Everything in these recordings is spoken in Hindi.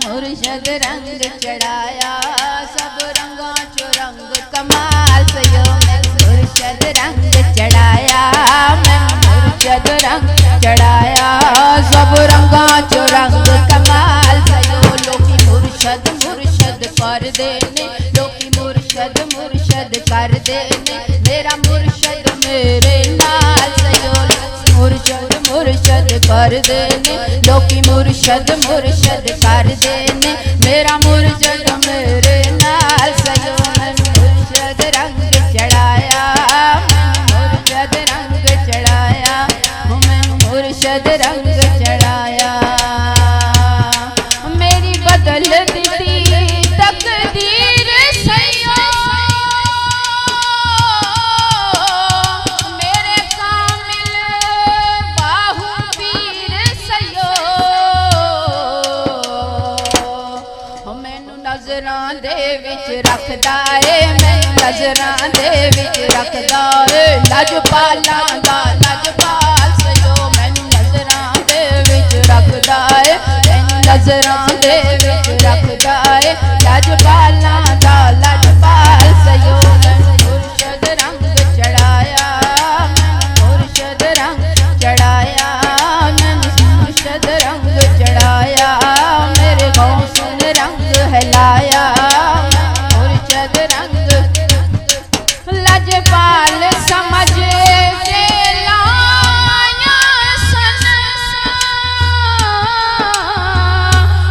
मुर्शद रंग चढ़ाया सब रंगा चो रंग कमाल सयो मैं मुर्शद रंग चढ़ाया मैं मुर्शद रंग चढ़ाया सब रंगा चो रंग कमाल सयो लोकी मुर्शद मुर्शद कर देने लोकी मुर्शद मुर्शद कर देने मेरा मुर्शद मेरे नाल सयो मुर्शद मुर्शद कर देने लोकी मुर्शद मुर्शद कर देने मेरा मुर्शद मेरे नाल सयो मैं मुर्शद रंग चढ़ाया मुर्शद रंग चढ़ाया मैं मुर्शद रंग चढ़ाया मेरी बदल दी तकदीर सयो मेरे कामिल बाहु पीर सयो मैनू नजरां दे विच रखदा ए मैनू नजरां दे विच रखदा ए लजपालां दा लजपाल सयो मैनू नजरां दे विच रखदा ए मैनू नजरां दे विच रखदा ए लजपालां दा लजपाल सयो मैनू मुर्शद रंग चढ़ाया मुर्शद रंग चढ़ाया मैनू मुर्शद रंग चढ़ाया मेरे गौस ने रंग हिलाया मुर्शद रंग लजपाल समझ के लाया सन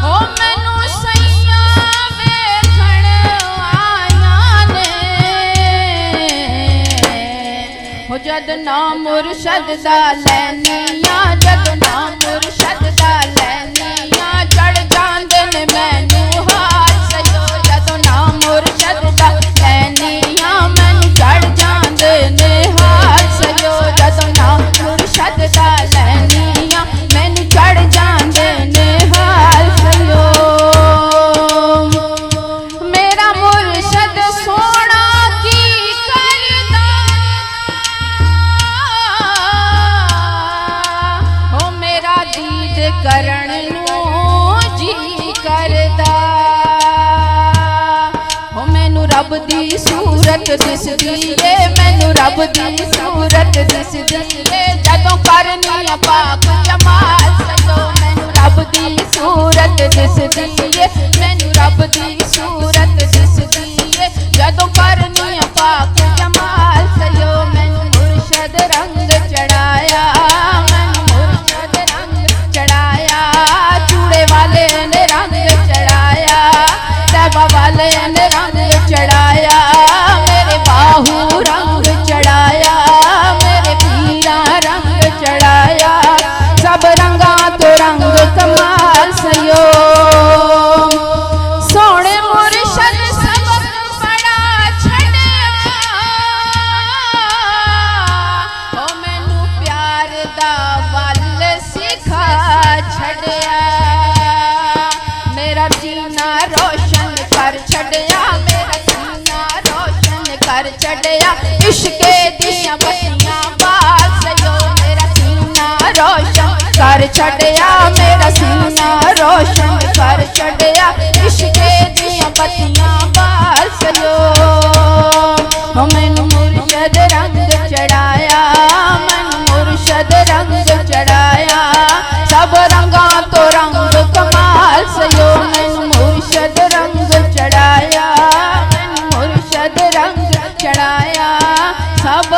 हो मैनू सैया वेखण आया ने हो जद ना मुर्शद दा लैनिया जद ना मुर्शद दा लैनिया चढ़ जांदे ने मैनू हार सयो जद ना मुर्शद दा लैनिया मैनू चढ़ जांदे ने हार सयो जद ना मुर्शद दा लैनिया मैनू चढ़ जांदे ने हार सयो मेरा मुर्शद सोना की करदा हो मेरा दीद करण नू जी करदा हो मैनू रब दी सूरत दिसदी ए मैनू रब दी सूरत दिसदी ए जदों करनी पाक जमाल सयो मैनू रब दी सूरत दिसदी ए मैनू रब दी सूरत दिसदी ए जदों करनी पाक जमाल सयो मैनू मुर्शद रंग चढ़ाया मैनू मुर्शद रंग चढ़ाया चूड़े वाले ने रंग चढ़ाया तैबा वाले ने रंग चढ़ाया मेरे बाहू रंग चढ़ाया मेरे पीरा रंग चढ़ाया सब रंगा तो रंग कमाल सयो सोने मुर्शद सबक बड़ा छड़िया हो मैनू प्यार दा वल सिखा छड़िया मेरा जीना रोशन कर छड़िया मेरा जीना रोशन कर छड़िया इश्के दियां बत्तियां बाल सयो मेरा सीना रोशन कर छड़िया मेरा सीना रोशन कर छड़िया इश्के दियां बत्तियां बाल सयो हो मैनू मुर्शद रंग चढ़ाया मैनू मुर्शद रंग चढ़ाया सब रंगा तो रंग कमाल सयो मैनू मुर्शद रंग चढ़ाया मैनू मुर्शद रंग चढ़ाया सब